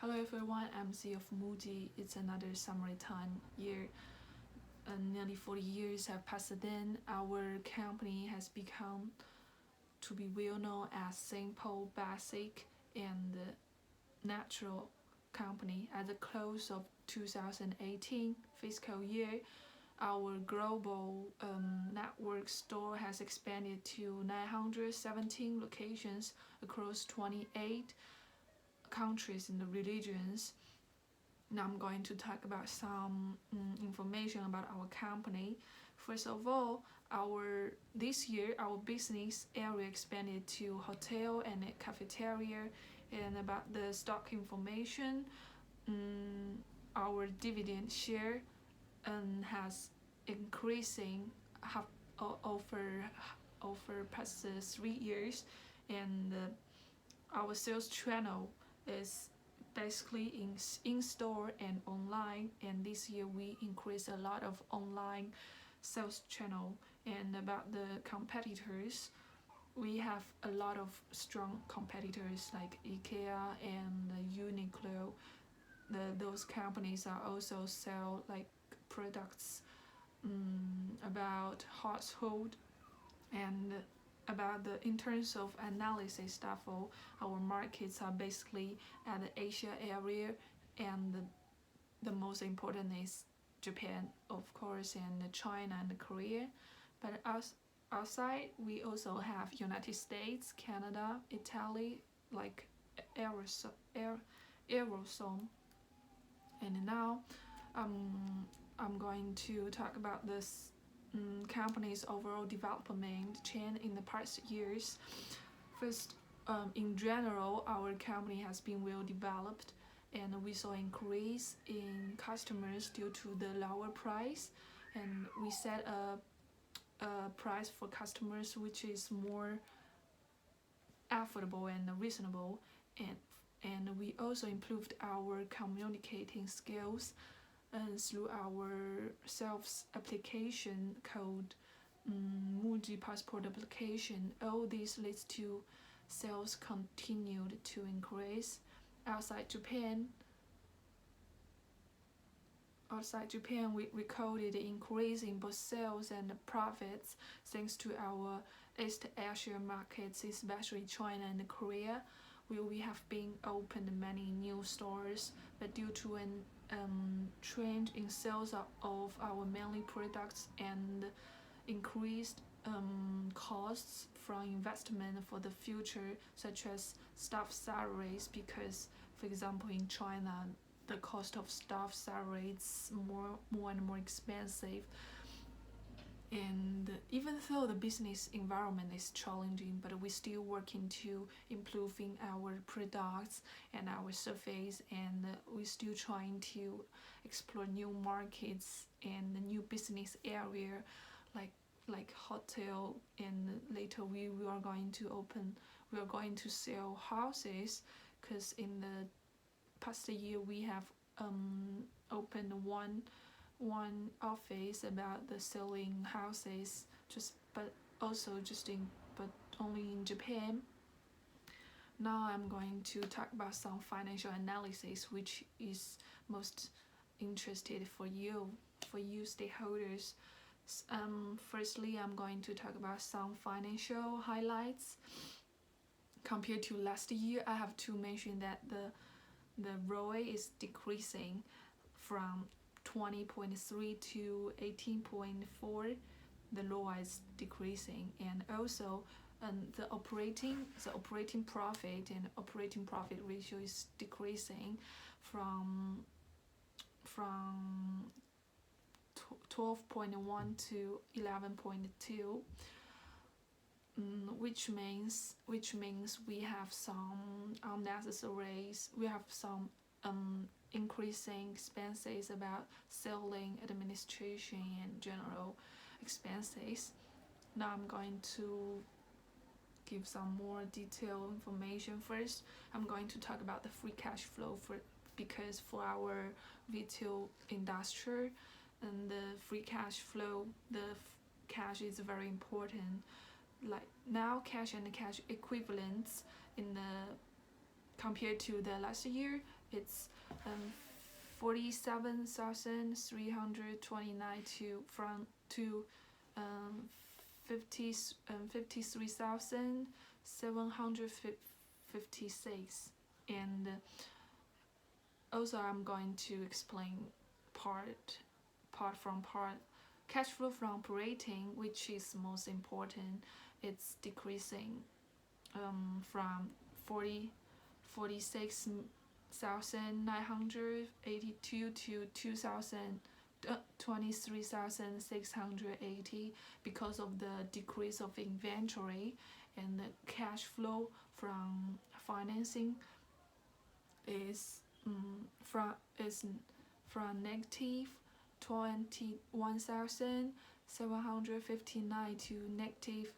Hello everyone, I'm C of Muji. It's another summertime year. Nearly 40 years have passed then. Our company has become to be well known as simple, basic, and natural company. At the close of 2018 fiscal year, our global network store has expanded to 917 locations across 28 countries and regions. Now I'm going to talk about some information about our company. First of all, this year our business area expanded to hotel and a cafeteria. And about the stock information, our dividend share has increasing half, over past 3 years, and our sales channel is basically in store and online, and this year we increased a lot of online sales channel. And about the competitors, we have a lot of strong competitors like IKEA and Uniqlo. Those companies are also sell like products about household. And about the in terms of analysis stuff, our markets are basically at the Asia area, and the most important is Japan, of course, and China and Korea. But outside, we also have United States, Canada, Italy, like Eurozone. And now, I'm going to talk about this company's overall development chain in the past years. First, in general, our company has been well developed, and we saw increase in customers due to the lower price, and we set a price for customers which is more affordable and reasonable, and we also improved our communicating skills through our self application called Muji Passport application. All this leads to sales continued to increase. Outside Japan, we recorded an increase in both sales and profits thanks to our East Asia markets, especially China and Korea, where we have been opened many new stores, but due to an trend in sales of our mainly products and increased costs from investment for the future, such as staff salaries, because for example in China the cost of staff salary is more and more expensive. And even though the business environment is challenging, but we're still working to improving our products and our service, and we're still trying to explore new markets and new business area, like hotel, and later we are going to sell houses, because in the past year we have opened one office about the selling houses, but only in Japan. Now I'm going to talk about some financial analysis, which is most interested for you stakeholders. Firstly, I'm going to talk about some financial highlights. Compared to last year, I have to mention that the ROE is decreasing from 20.3 to 18.4. The ROE is decreasing, and also the operating profit and operating profit ratio is decreasing from 12.1 to 11.2, which means we have some increasing expenses about selling, administration, and general expenses. Now I'm going to give some more detailed information. First, I'm going to talk about the free cash flow, because for our retail industry, and the free cash flow, cash is very important. Like now, cash and cash equivalents compared to the last year it's 47,329 to um, 53,756. And also I'm going to explain part from part. Cash flow from operating, which is most important, it's decreasing from 46,982 to 23,680 because of the decrease of inventory. And the cash flow from financing is from negative 21,759 to negative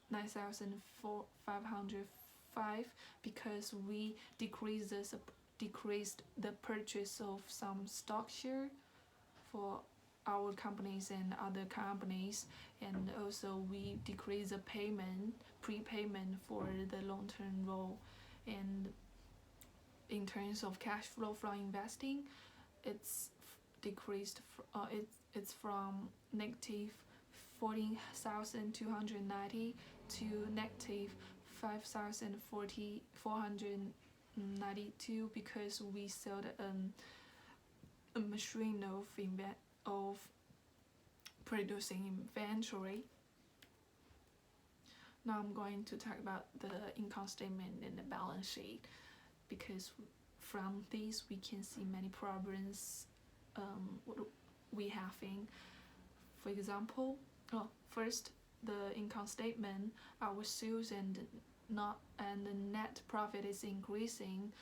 9,505 because we decreased the purchase of some stock share for our companies and other companies, and also we decrease the prepayment for the long-term role. And in terms of cash flow from investing, it's decreased. It's from negative 14,290 to negative 5,492 because we sold a machine of producing inventory. Now I'm going to talk about the income statement and the balance sheet, because from these we can see many problems we having. For example, first, the income statement, our sales and the net profit is increasing.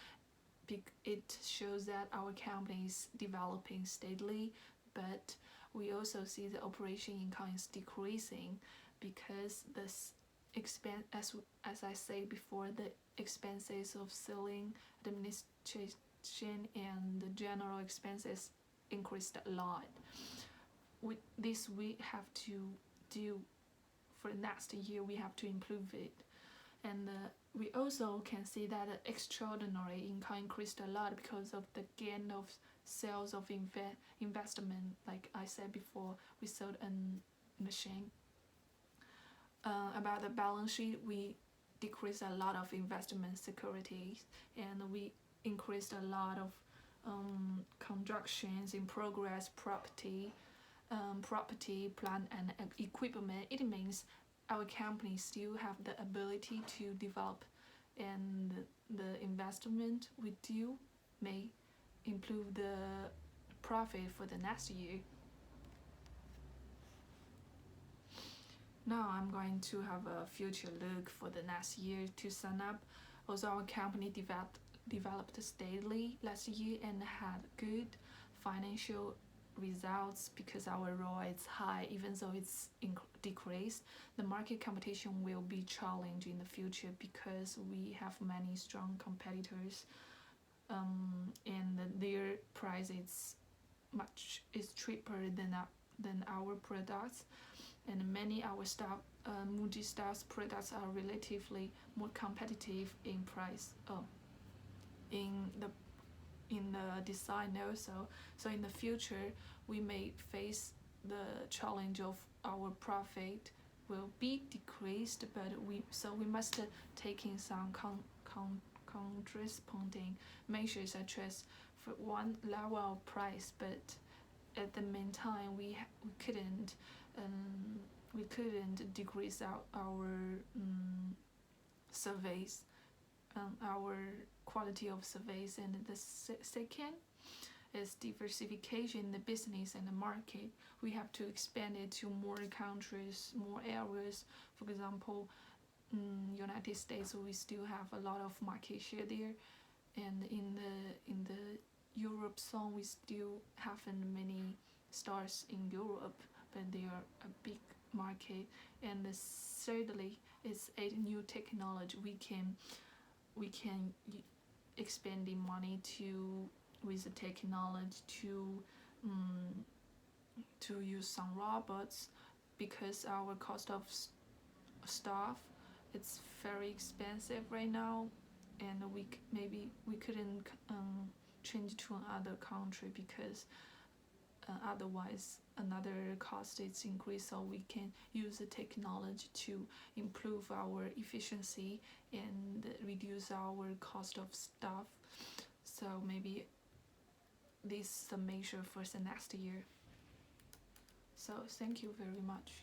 It shows that our company is developing steadily, but we also see the operation income is decreasing because this expense, as I said before, the expenses of selling, administration, and the general expenses increased a lot. With this, we have to do for next year. We have to improve it, and we also can see that the extraordinary income increased a lot because of the gain of sales of investment. Like I said before, we sold a machine. About the balance sheet, we decreased a lot of investment securities, and we increased a lot of constructions in progress property, plant, and equipment. It means our company still have the ability to develop, and the investment we do may improve the profit for the next year. Now I'm going to have a future look for the next year to sum up. Also, our company developed steadily last year and had good financial results because our ROI is high, even though it's decreased. The market competition will be challenging in the future because we have many strong competitors, and their price is cheaper than our products, and many our Muji stocks products are relatively more competitive in price. In the design also. So in the future, we may face the challenge of our profit will be decreased, but we must take in some corresponding measures, such as for one level of price, but at the meantime we couldn't decrease our surveys, our quality of surveys. And the second is diversification in the business and the market. We have to expand it to more countries, more areas. For example, United States, we still have a lot of market share there, and in the Europe zone, we still haven't many stores in Europe, but they are a big market. And thirdly, is a new technology. We can expand the money with the technology to use some robots, because our cost of staff, it's very expensive right now, and maybe we couldn't to another country, because otherwise another cost is increased. So we can use the technology to improve our efficiency and reduce our cost of stuff. So maybe this is a measure for the next year. So thank you very much.